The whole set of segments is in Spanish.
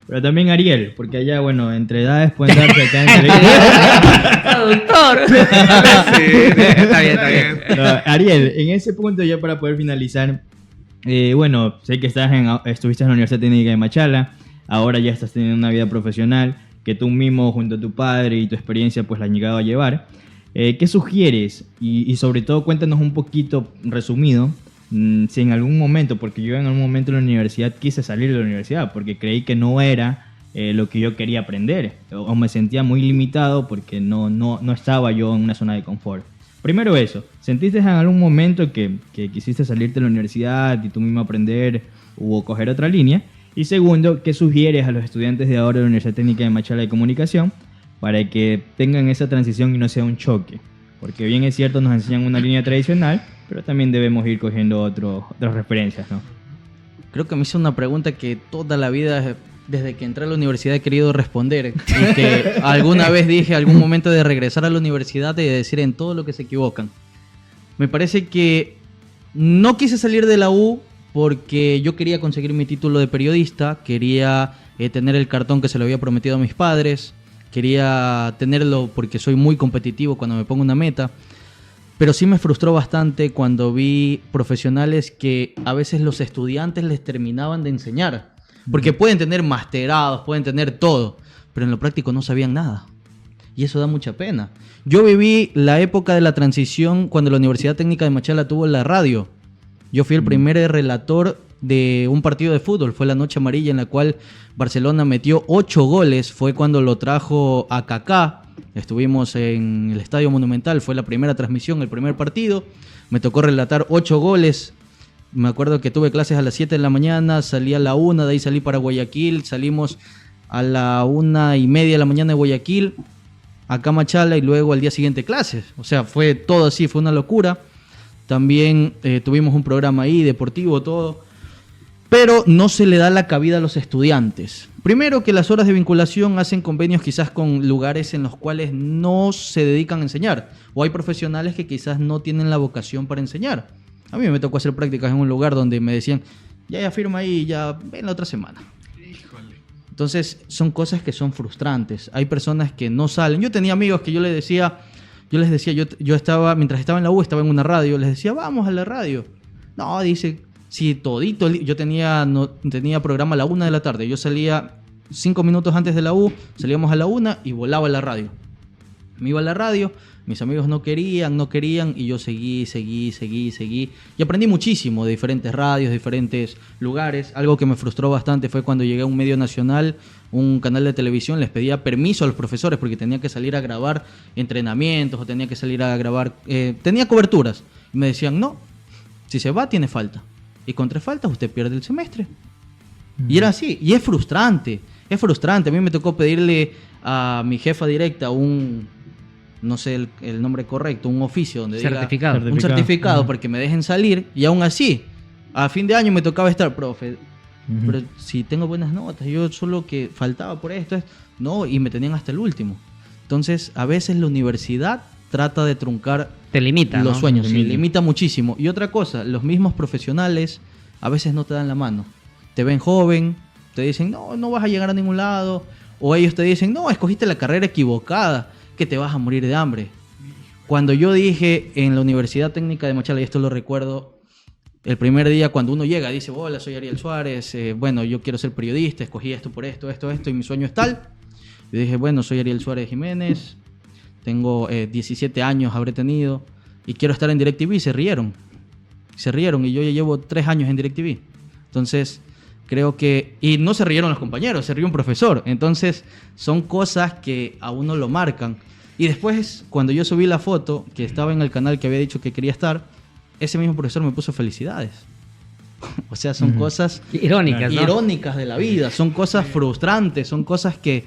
Pero también Ariel, porque allá, bueno, entre edades pueden darse acá entre... ¡Doctor! Sí, está bien. No, Ariel, en ese punto ya para poder finalizar, bueno, sé que estuviste en la Universidad Técnica de Machala, ahora ya estás teniendo una vida profesional que tú mismo junto a tu padre y tu experiencia pues la han llegado a llevar. ¿Qué sugieres? Y sobre todo cuéntanos un poquito resumido, si en algún momento, porque yo en algún momento en la universidad quise salir de la universidad porque creí que no era lo que yo quería aprender o me sentía muy limitado porque no estaba yo en una zona de confort. Primero eso, ¿sentiste en algún momento que quisiste salirte de la universidad y tú mismo aprender o coger otra línea? Y segundo, ¿qué sugieres a los estudiantes de ahora de la Universidad Técnica de Machala de Comunicación para que tengan esa transición y no sea un choque? Porque bien es cierto, nos enseñan una línea tradicional, pero también debemos ir cogiendo otras referencias, ¿no? Creo que me hizo una pregunta que toda la vida, desde que entré a la universidad, he querido responder. Y que alguna vez dije, algún momento de regresar a la universidad y de decir en todo lo que se equivocan. Me parece que no quise salir de la U porque yo quería conseguir mi título de periodista, quería tener el cartón que se le había prometido a mis padres, quería tenerlo porque soy muy competitivo cuando me pongo una meta. Pero sí me frustró bastante cuando vi profesionales que a veces los estudiantes les terminaban de enseñar. Porque pueden tener masterados, pueden tener todo, pero en lo práctico no sabían nada. Y eso da mucha pena. Yo viví la época de la transición cuando la Universidad Técnica de Machala tuvo la radio. Yo fui el primer relator de un partido de fútbol. Fue la Noche Amarilla en la cual Barcelona metió 8 goles. Fue cuando lo trajo a Kaká. Estuvimos en el Estadio Monumental. Fue la primera transmisión, el primer partido. Me tocó relatar 8 goles. Me acuerdo que tuve clases a las 7 de la mañana. Salí a la 1, de ahí salí para Guayaquil. Salimos a la 1:30 de la mañana de Guayaquil, acá a Machala, y luego al día siguiente clases. O sea, fue todo así, fue una locura. También tuvimos un programa ahí, deportivo, todo. Pero no se le da la cabida a los estudiantes. Primero, que las horas de vinculación hacen convenios quizás con lugares en los cuales no se dedican a enseñar. O hay profesionales que quizás no tienen la vocación para enseñar. A mí me tocó hacer prácticas en un lugar donde me decían, ya firma ahí, ya ven la otra semana. Híjole. Entonces, son cosas que son frustrantes. Hay personas que no salen. Yo tenía amigos que yo les decía, yo estaba, mientras estaba en la U, estaba en una radio, les decía, vamos a la radio. No, dice, si todito, yo tenía programa a la 1 de la tarde. Yo salía 5 minutos antes de la U, salíamos a la 1 y volaba a la radio. Me iba a la radio, mis amigos no querían, y yo seguí. Y aprendí muchísimo de diferentes radios, diferentes lugares. Algo que me frustró bastante fue cuando llegué a un medio nacional, un canal de televisión, les pedía permiso a los profesores porque tenía que salir a grabar entrenamientos o tenía que salir a grabar... tenía coberturas. Y me decían, no, si se va tiene falta. Y con 3 faltas usted pierde el semestre. Y era así, y es frustrante. A mí me tocó pedirle a mi jefa directa no sé el nombre correcto, un oficio donde certificado. diga un certificado para que me dejen salir, y aún así, a fin de año me tocaba estar, profe, pero si tengo buenas notas, yo solo que faltaba por esto, no, y me tenían hasta el último. Entonces, a veces la universidad trata de truncar te limita, los ¿no? sueños, sí, limita muchísimo. Y otra cosa, los mismos profesionales a veces no te dan la mano. Te ven joven, te dicen, no vas a llegar a ningún lado, o ellos te dicen, no, escogiste la carrera equivocada, que te vas a morir de hambre. Cuando yo dije en la Universidad Técnica de Machala, y esto lo recuerdo, el primer día cuando uno llega, dice, hola, soy Ariel Suárez, bueno, yo quiero ser periodista, escogí esto por esto, y mi sueño es tal. Yo dije, bueno, soy Ariel Suárez Jiménez, tengo 17 años, habré tenido, y quiero estar en DirecTV, y se rieron, y yo ya llevo 3 años en DirecTV. Entonces, creo que... Y no se rieron los compañeros, se rió un profesor. Entonces, son cosas que a uno lo marcan. Y después, cuando yo subí la foto, que estaba en el canal que había dicho que quería estar, ese mismo profesor me puso felicidades. O sea, son cosas... Irónicas, ¿no? Irónicas de la vida. Son cosas frustrantes, son cosas que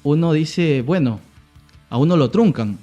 uno dice, bueno, a uno lo truncan.